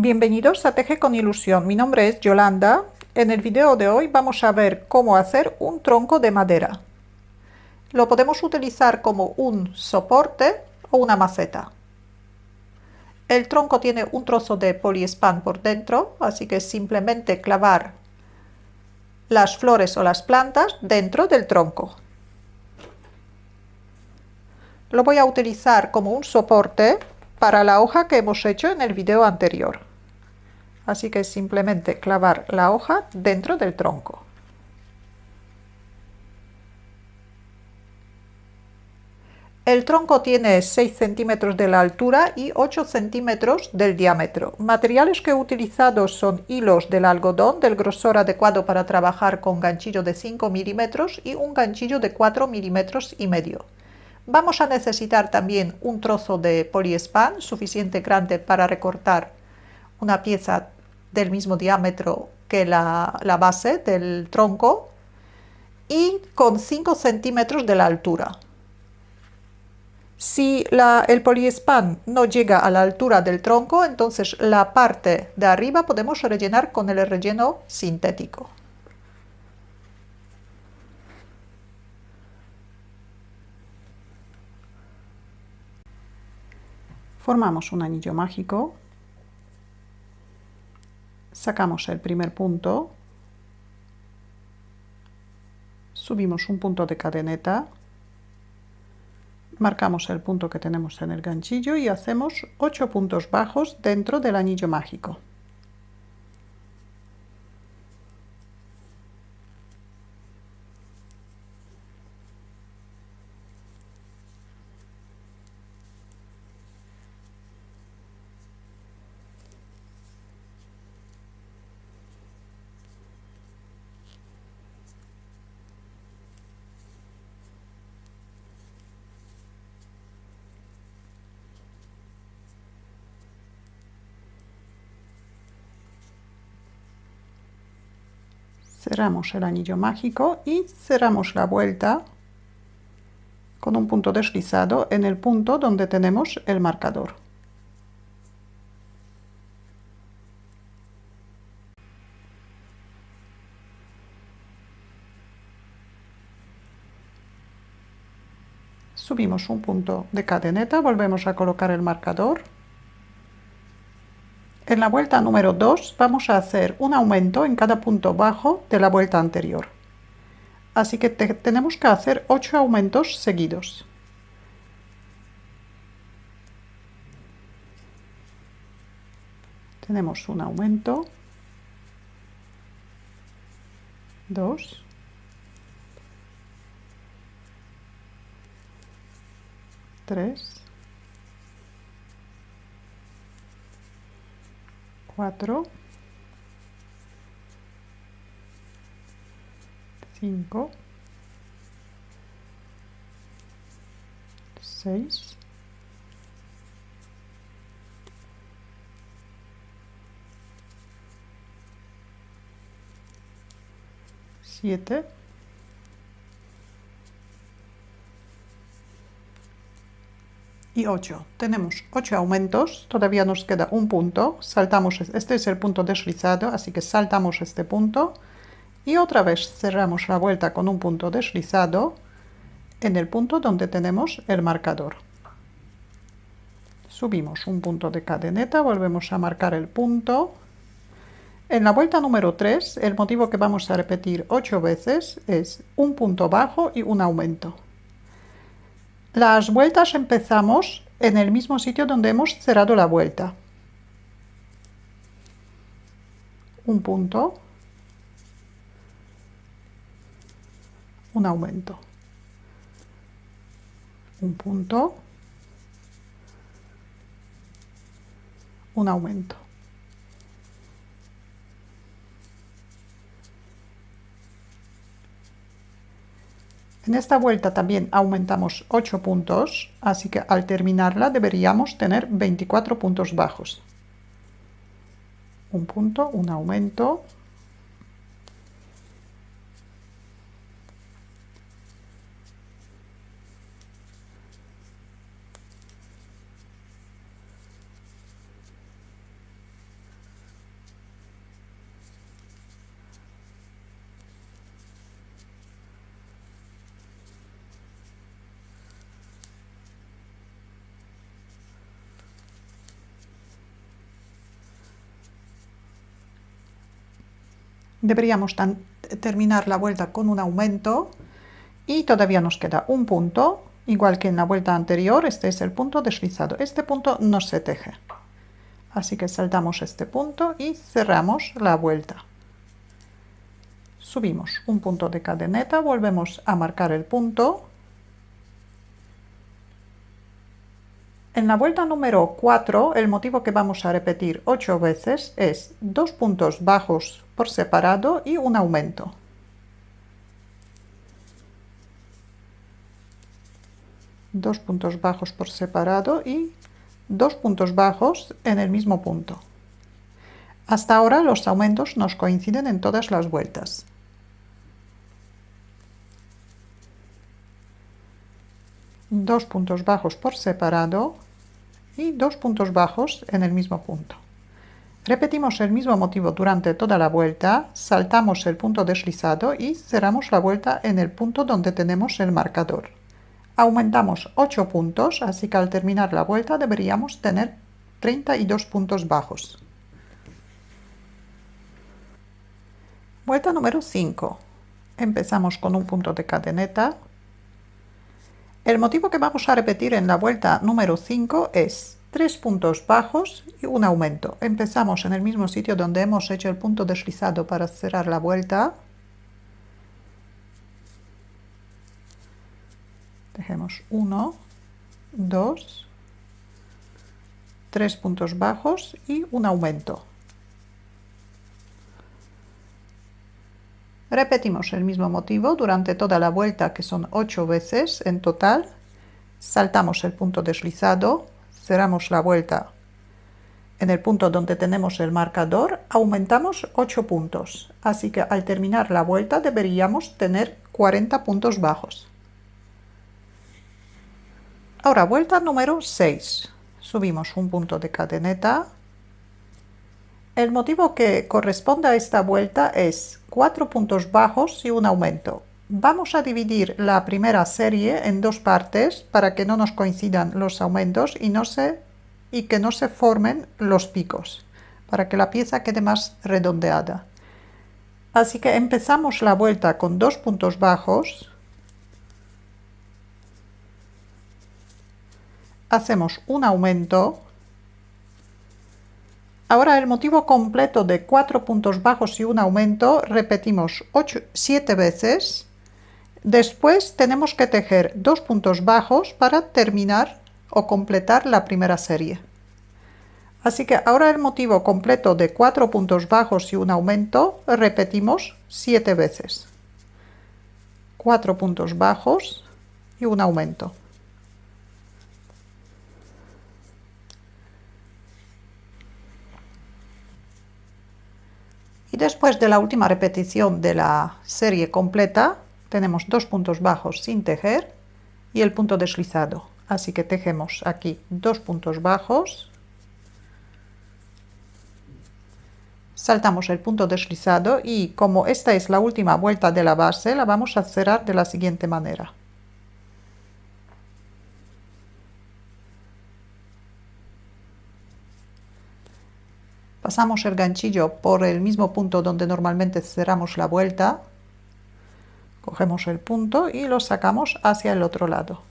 Bienvenidos a Teje con Ilusión. Mi nombre es Yolanda. En el video de hoy vamos a ver cómo hacer un tronco de madera. Lo podemos utilizar como un soporte o una maceta. El tronco tiene un trozo de poliespan por dentro, así que simplemente clavar las flores o las plantas dentro del tronco. Lo voy a utilizar como un soporte para la hoja que hemos hecho en el video anterior. Así que simplemente clavar la hoja dentro del tronco. El tronco tiene 6 centímetros de la altura y 8 centímetros del diámetro. Materiales que he utilizado son hilos del algodón del grosor adecuado para trabajar con ganchillo de 5 milímetros y un ganchillo de 4 milímetros y medio. Vamos a necesitar también un trozo de poliespan suficiente grande para recortar una pieza del mismo diámetro que la base del tronco y con 5 centímetros de la altura. Si el poliespan no llega a la altura del tronco, entonces la parte de arriba podemos rellenar con el relleno sintético. Formamos un anillo mágico, sacamos el primer punto, subimos un punto de cadeneta, marcamos el punto que tenemos en el ganchillo y hacemos 8 puntos bajos dentro del anillo mágico. Cerramos el anillo mágico y cerramos la vuelta con un punto deslizado en el punto donde tenemos el marcador. Subimos un punto de cadeneta, volvemos a colocar el marcador. En la vuelta número 2 vamos a hacer un aumento en cada punto bajo de la vuelta anterior. Así que tenemos que hacer 8 aumentos seguidos. Tenemos un aumento, 2, 3, 4, 5, 6, 7, 8. Tenemos 8 aumentos, todavía nos queda un punto, saltamos, este es el punto deslizado, así que saltamos este punto y otra vez cerramos la vuelta con un punto deslizado en el punto donde tenemos el marcador. Subimos un punto de cadeneta, volvemos a marcar el punto. En la vuelta número 3, el motivo que vamos a repetir 8 veces es un punto bajo y un aumento. Las vueltas empezamos en el mismo sitio donde hemos cerrado la vuelta. Un punto, un aumento, un punto, un aumento. En esta vuelta también aumentamos 8 puntos, así que al terminarla deberíamos tener 24 puntos bajos. Un punto, un aumento, Deberíamos terminar la vuelta con un aumento y todavía nos queda un punto, igual que en la vuelta anterior. Este es el punto deslizado. Este punto no se teje, así que saltamos este punto y cerramos la vuelta. Subimos un punto de cadeneta, volvemos a marcar el punto. En la vuelta número 4, el motivo que vamos a repetir 8 veces es 2 puntos bajos por separado y un aumento. Dos puntos bajos por separado y 2 puntos bajos en el mismo punto. Hasta ahora los aumentos nos coinciden en todas las vueltas. Dos puntos bajos por separado y 2 puntos bajos en el mismo punto. Repetimos el mismo motivo durante toda la vuelta, saltamos el punto deslizado y cerramos la vuelta en el punto donde tenemos el marcador. Aumentamos 8 puntos, así que al terminar la vuelta deberíamos tener 32 puntos bajos. Vuelta número 5. Empezamos con un punto de cadeneta. El motivo que vamos a repetir en la vuelta número 5 es 3 puntos bajos y un aumento. Empezamos en el mismo sitio donde hemos hecho el punto deslizado para cerrar la vuelta. Tejemos 1, 2, 3 puntos bajos y un aumento. Repetimos el mismo motivo durante toda la vuelta, que son 8 veces en total. Saltamos el punto deslizado, cerramos la vuelta en el punto donde tenemos el marcador, aumentamos 8 puntos. Así que al terminar la vuelta deberíamos tener 40 puntos bajos. Ahora, vuelta número 6. Subimos un punto de cadeneta. El motivo que corresponde a esta vuelta es 4 puntos bajos y un aumento. Vamos a dividir la primera serie en dos partes para que no nos coincidan los aumentos y que no se formen los picos, para que la pieza quede más redondeada. Así que empezamos la vuelta con 2 puntos bajos. Hacemos un aumento. Ahora el motivo completo de 4 puntos bajos y un aumento repetimos 7 veces. Después tenemos que tejer 2 puntos bajos para terminar o completar la primera serie. Así que ahora el motivo completo de 4 puntos bajos y un aumento repetimos 7 veces. 4 puntos bajos y un aumento. Y después de la última repetición de la serie completa, tenemos 2 puntos bajos sin tejer y el punto deslizado. Así que tejemos aquí 2 puntos bajos, saltamos el punto deslizado y como esta es la última vuelta de la base, la vamos a cerrar de la siguiente manera. Pasamos el ganchillo por el mismo punto donde normalmente cerramos la vuelta, cogemos el punto y lo sacamos hacia el otro lado.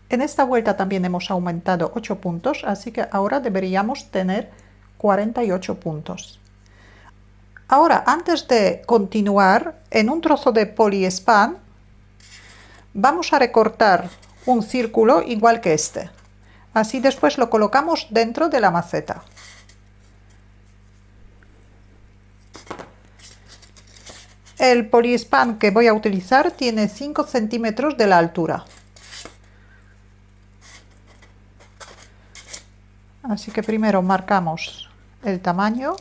En esta vuelta también hemos aumentado 8 puntos, así que ahora deberíamos tener 48 puntos. Ahora, antes de continuar, en un trozo de poliespan vamos a recortar un círculo igual que este. Así después lo colocamos dentro de la maceta. El poliespan que voy a utilizar tiene 5 centímetros de la altura. Así que primero marcamos el tamaño.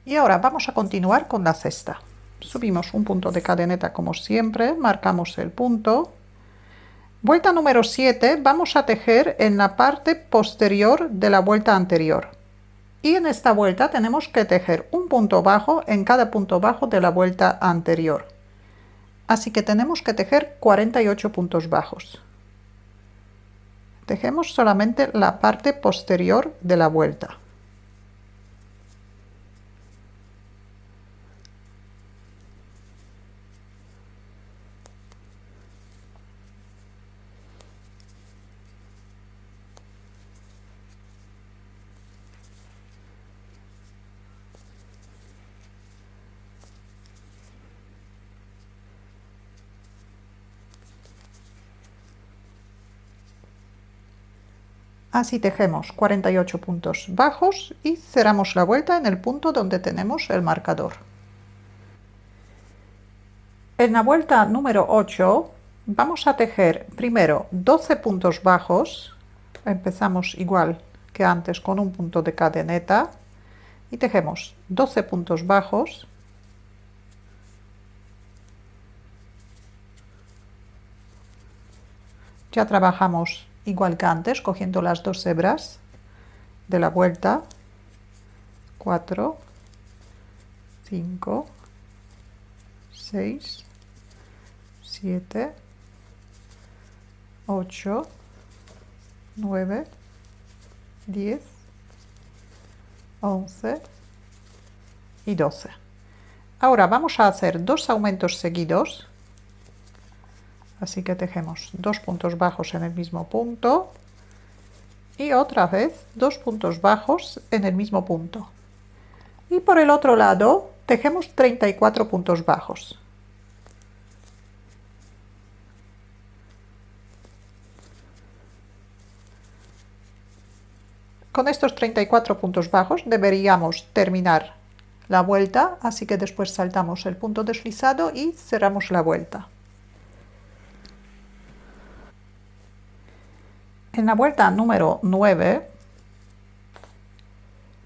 Y ahora vamos a continuar con la cesta. Subimos un punto de cadeneta como siempre, marcamos el punto. Vuelta número 7, vamos a tejer en la parte posterior de la vuelta anterior. Y en esta vuelta tenemos que tejer un punto bajo en cada punto bajo de la vuelta anterior. Así que tenemos que tejer 48 puntos bajos. Tejemos solamente la parte posterior de la vuelta. Así tejemos 48 puntos bajos y cerramos la vuelta en el punto donde tenemos el marcador. En la vuelta número 8 vamos a tejer primero 12 puntos bajos. Empezamos igual que antes con un punto de cadeneta y tejemos 12 puntos bajos. Ya trabajamos igual que antes, cogiendo las dos hebras de la vuelta. 4, 5, 6, 7, 8, 9, 10, 11 y 12. Ahora vamos a hacer dos aumentos seguidos. Así que tejemos dos puntos bajos en el mismo punto y otra vez dos puntos bajos en el mismo punto. Y por el otro lado tejemos 34 puntos bajos. Con estos 34 puntos bajos deberíamos terminar la vuelta, así que después saltamos el punto deslizado y cerramos la vuelta. En la vuelta número 9,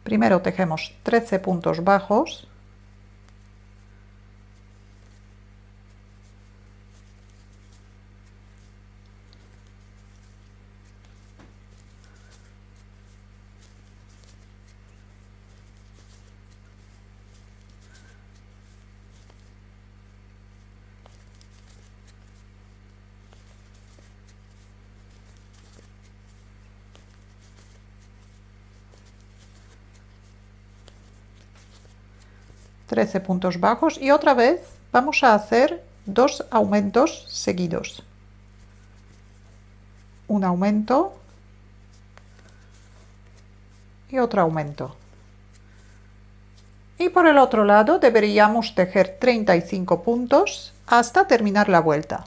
primero tejemos 13 puntos bajos. Trece puntos bajos y otra vez vamos a hacer dos aumentos seguidos. Un aumento y otro aumento. Y por el otro lado deberíamos tejer 35 puntos hasta terminar la vuelta.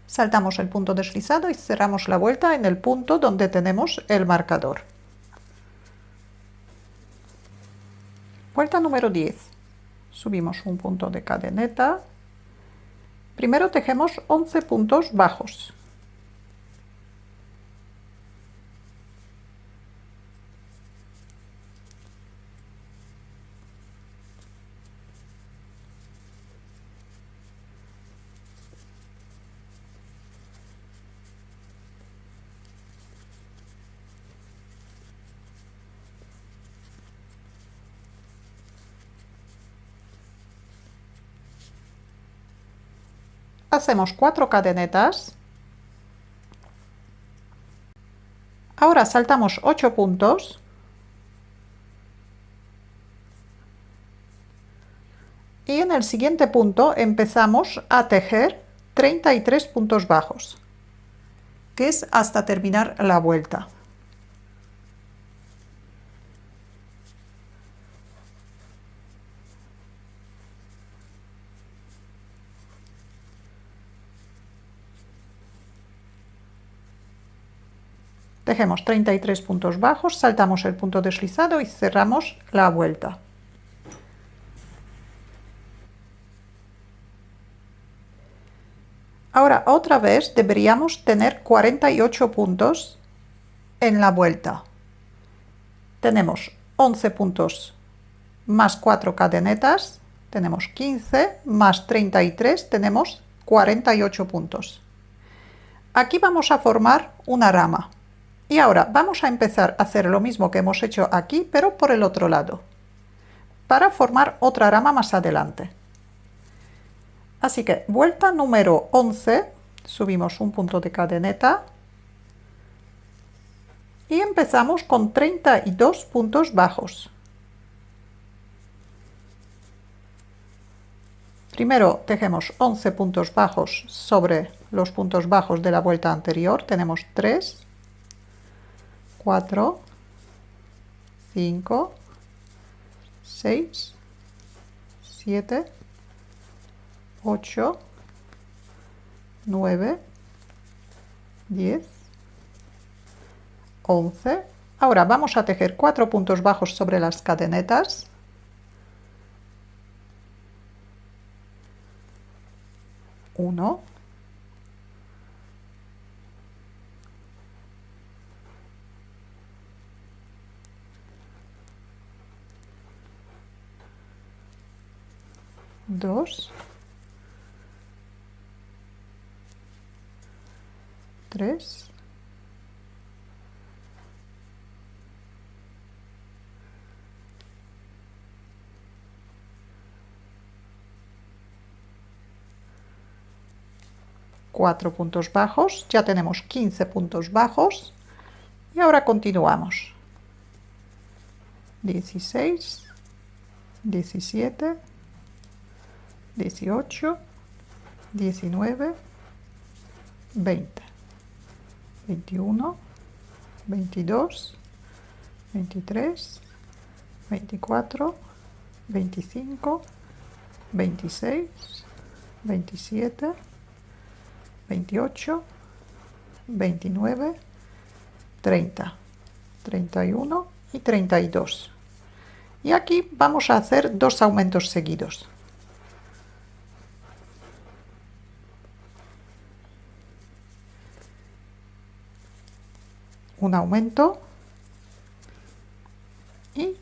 Saltamos el punto deslizado y cerramos la vuelta en el punto donde tenemos el marcador. Vuelta número 10. Subimos un punto de cadeneta. Primero tejemos 11 puntos bajos. Hacemos 4 cadenetas. Ahora saltamos 8 puntos. Y en el siguiente punto empezamos a tejer 33 puntos bajos, que es hasta terminar la vuelta. Tejemos 33 puntos bajos, saltamos el punto deslizado y cerramos la vuelta. Ahora otra vez deberíamos tener 48 puntos en la vuelta. Tenemos 11 puntos más 4 cadenetas, tenemos 15, más 33, tenemos 48 puntos. Aquí vamos a formar una rama. Y ahora vamos a empezar a hacer lo mismo que hemos hecho aquí, pero por el otro lado, para formar otra rama más adelante. Así que vuelta número 11, subimos un punto de cadeneta y empezamos con 32 puntos bajos. Primero tejemos 11 puntos bajos sobre los puntos bajos de la vuelta anterior. Tenemos 3, 4, 5, 6, 7, 8, 9, 10, 11. Ahora vamos a tejer 4 puntos bajos sobre las cadenetas. 1, 2, 3, 4 puntos bajos, ya tenemos 15 puntos bajos y ahora continuamos. 16, 17, 18, 19, 20, 21, 22, 23, 24, 25, 26, 27, 28, 29, 30, 31 y 32. Y aquí vamos a hacer 2 aumentos seguidos. Un aumento y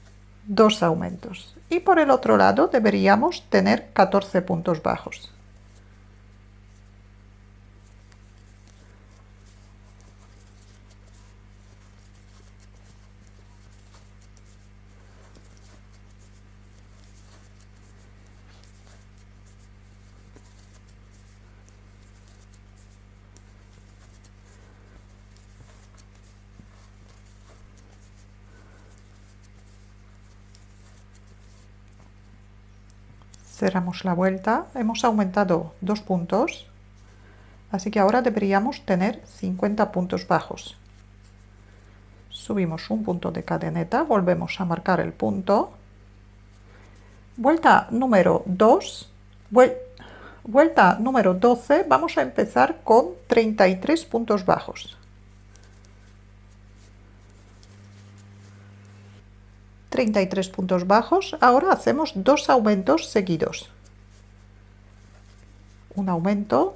2 aumentos. Y por el otro lado deberíamos tener 14 puntos bajos. Cerramos la vuelta, hemos aumentado 2 puntos, así que ahora deberíamos tener 50 puntos bajos. Subimos un punto de cadeneta, volvemos a marcar el punto. Vuelta número 2, vuelta número 12, vamos a empezar con 33 puntos bajos. 33 puntos bajos, ahora hacemos 2 aumentos seguidos. Un aumento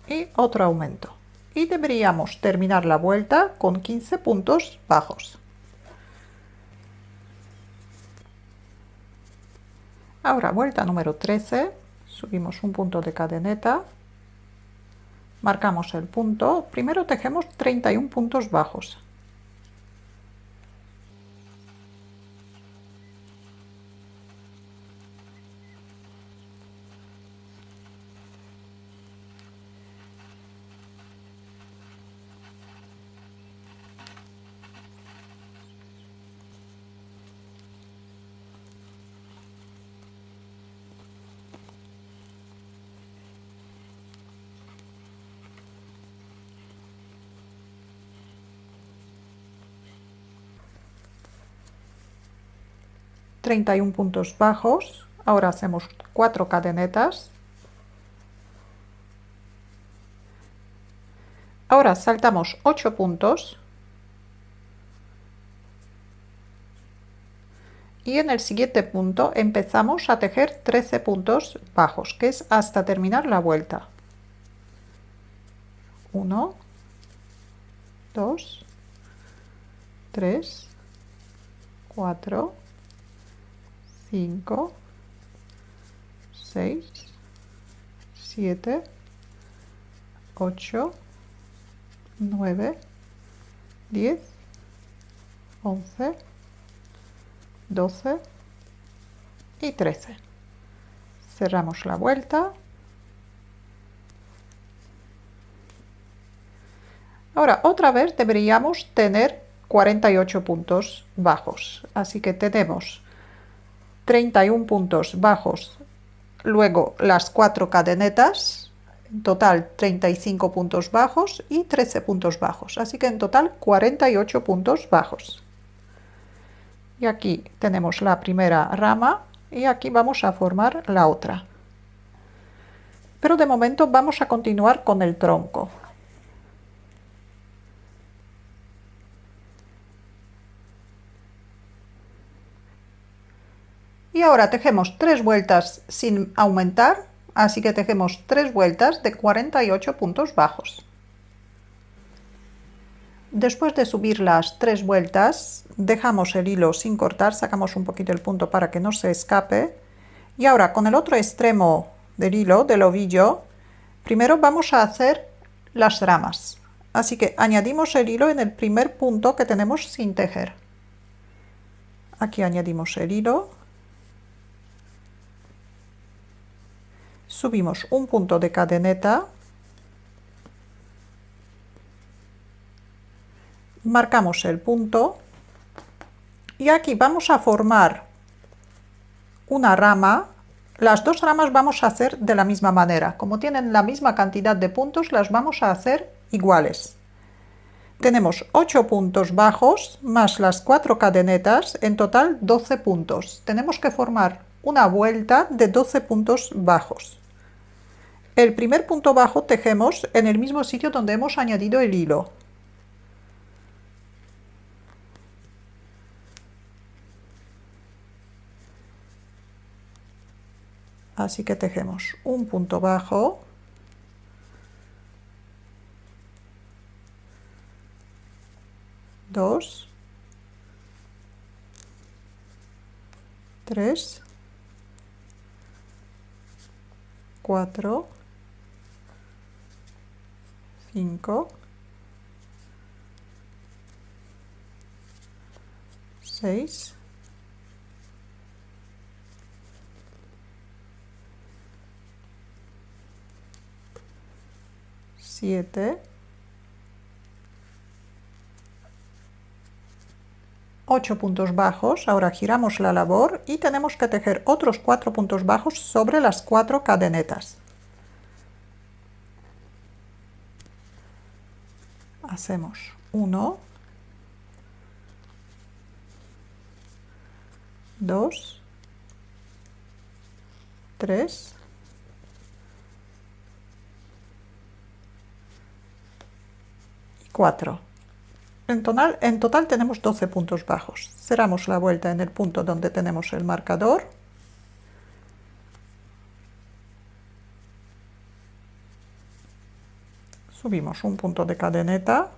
y otro aumento. Y deberíamos terminar la vuelta con 15 puntos bajos. Ahora vuelta número 13, subimos un punto de cadeneta, marcamos el punto, primero tejemos 31 puntos bajos. ...31 puntos bajos, ahora hacemos 4 cadenetas, ahora saltamos 8 puntos y en el siguiente punto empezamos a tejer 13 puntos bajos, que es hasta terminar la vuelta. 1, 2, 3, 4, 5, 6, 7, 8, 9, 10, 11, 12 y 13. Cerramos la vuelta. Ahora otra vez deberíamos tener 48 puntos bajos, así que tenemos 31 puntos bajos, luego las 4 cadenetas, en total 35 puntos bajos y 13 puntos bajos, así que en total 48 puntos bajos. Y aquí tenemos la primera rama y aquí vamos a formar la otra. Pero de momento vamos a continuar con el tronco. Y ahora tejemos 3 vueltas sin aumentar, así que tejemos 3 vueltas de 48 puntos bajos. Después de subir las 3 vueltas, dejamos el hilo sin cortar, sacamos un poquito el punto para que no se escape. Y ahora con el otro extremo del hilo, del ovillo, primero vamos a hacer las ramas. Así que añadimos el hilo en el primer punto que tenemos sin tejer. Aquí añadimos el hilo. Subimos un punto de cadeneta, marcamos el punto y aquí vamos a formar una rama. Las dos ramas vamos a hacer de la misma manera, como tienen la misma cantidad de puntos, las vamos a hacer iguales. Tenemos 8 puntos bajos más las 4 cadenetas, en total 12 puntos. Tenemos que formar una vuelta de 12 puntos bajos. El primer punto bajo tejemos en el mismo sitio donde hemos añadido el hilo. Así que tejemos un punto bajo, dos, tres, cuatro, 5, 6, 7, 8 puntos bajos. Ahora giramos la labor y tenemos que tejer otros 4 puntos bajos sobre las 4 cadenetas. Hacemos 1, 2, 3, 4. En total tenemos 12 puntos bajos. Cerramos la vuelta en el punto donde tenemos el marcador. Subimos un punto de cadeneta.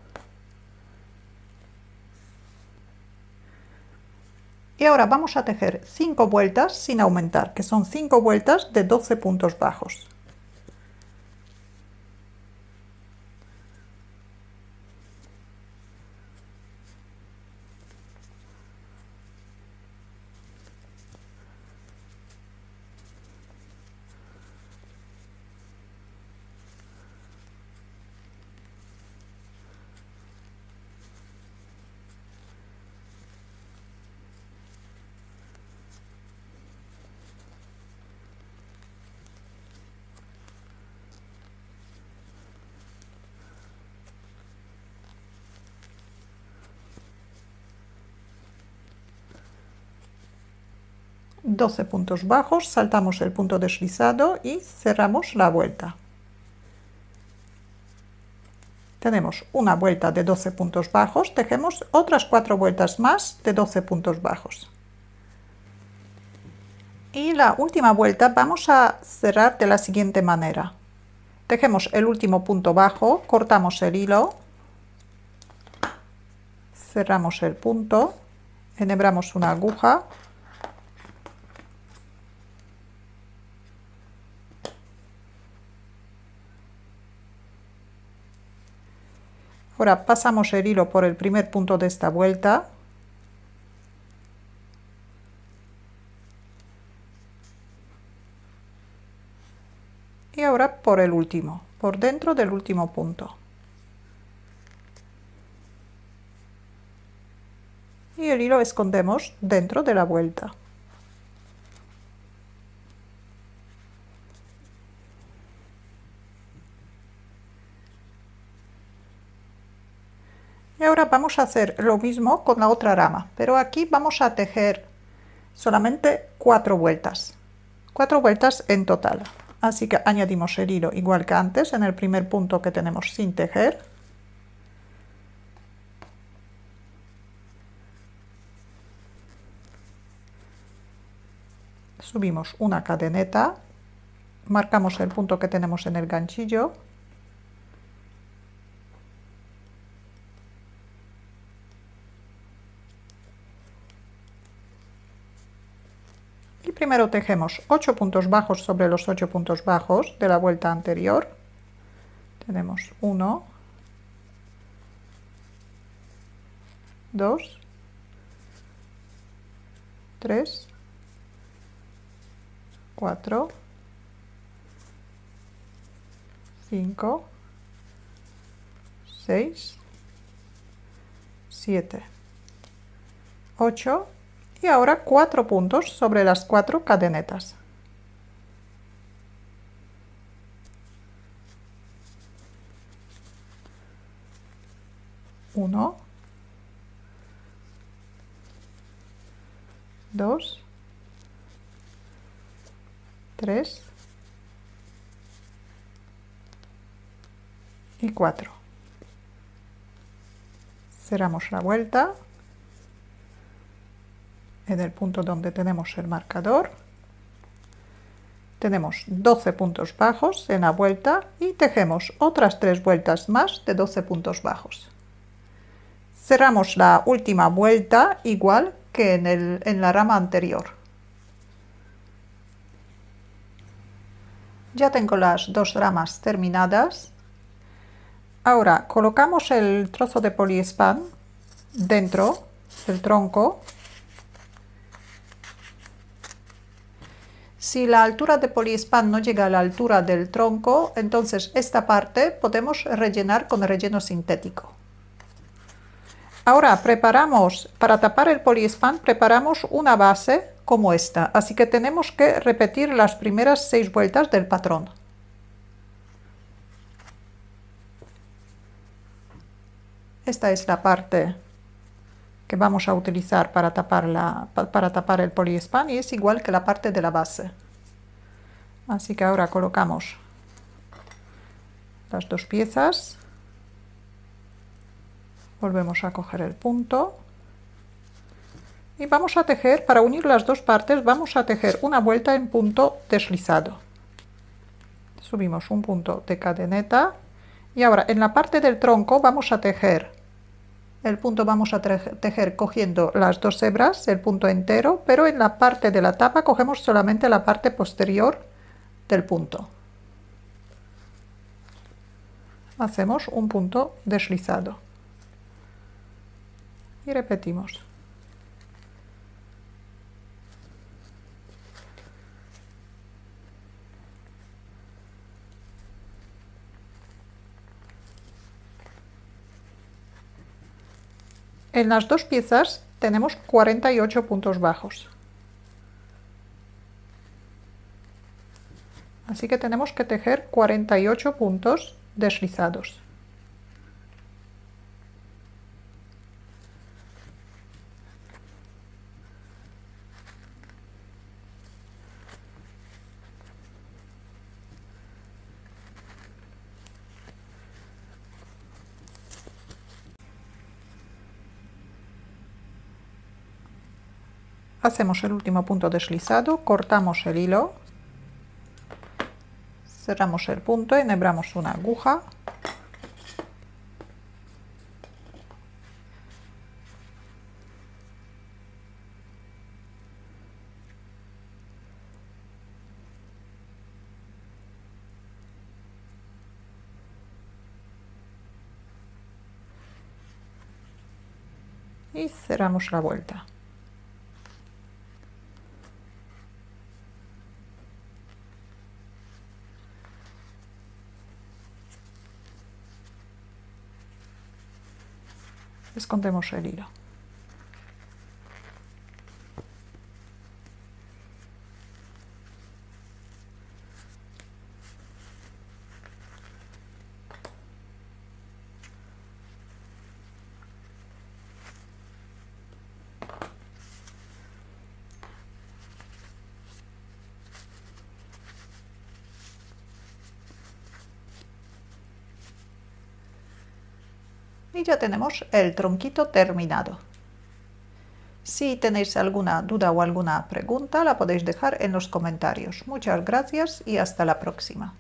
Y ahora vamos a tejer 5 vueltas sin aumentar, que son 5 vueltas de 12 puntos bajos. Doce puntos bajos, saltamos el punto deslizado y cerramos la vuelta. Tenemos una vuelta de 12 puntos bajos, tejemos otras 4 vueltas más de 12 puntos bajos. Y la última vuelta vamos a cerrar de la siguiente manera. Tejemos el último punto bajo, cortamos el hilo, cerramos el punto, enhebramos una aguja. Ahora pasamos el hilo por el primer punto de esta vuelta. Y ahora por el último, por dentro del último punto. Y el hilo escondemos dentro de la vuelta. Y ahora vamos a hacer lo mismo con la otra rama, pero aquí vamos a tejer solamente 4 vueltas. 4 vueltas en total. Así que añadimos el hilo igual que antes en el primer punto que tenemos sin tejer. Subimos una cadeneta, marcamos el punto que tenemos en el ganchillo. Y primero tejemos 8 puntos bajos sobre los 8 puntos bajos de la vuelta anterior. Tenemos 1, 2, 3, 4, 5, 6, 7, 8 y ahora 4 puntos sobre las 4 cadenetas. Uno, 2, 3 y 4. Cerramos la vuelta en el punto donde tenemos el marcador. Tenemos 12 puntos bajos en la vuelta y tejemos otras 3 vueltas más de 12 puntos bajos. Cerramos la última vuelta igual que en la rama anterior. Ya tengo las 2 ramas terminadas. Ahora colocamos el trozo de poliespan dentro del tronco. Si la altura de poliespan no llega a la altura del tronco, entonces esta parte podemos rellenar con relleno sintético. Ahora preparamos, para tapar el poliespan, preparamos una base como esta, así que tenemos que repetir las primeras 6 vueltas del patrón. Esta es la parte que vamos a utilizar para tapar el poliespan y es igual que la parte de la base. Así que ahora colocamos las 2 piezas, volvemos a coger el punto y vamos a tejer, para unir las 2 partes, vamos a tejer una vuelta en punto deslizado. Subimos un punto de cadeneta y ahora en la parte del tronco vamos a tejer el punto, vamos a tejer cogiendo las 2 hebras, el punto entero, pero en la parte de la tapa cogemos solamente la parte posterior del punto. Hacemos un punto deslizado y repetimos. En las 2 piezas tenemos 48 puntos bajos. Así que tenemos que tejer 48 puntos deslizados. Hacemos el último punto deslizado, cortamos el hilo, cerramos el punto, enhebramos una aguja y cerramos la vuelta. Escondemos el hilo. Y ya tenemos el tronquito terminado. Si tenéis alguna duda o alguna pregunta, la podéis dejar en los comentarios. Muchas gracias y hasta la próxima.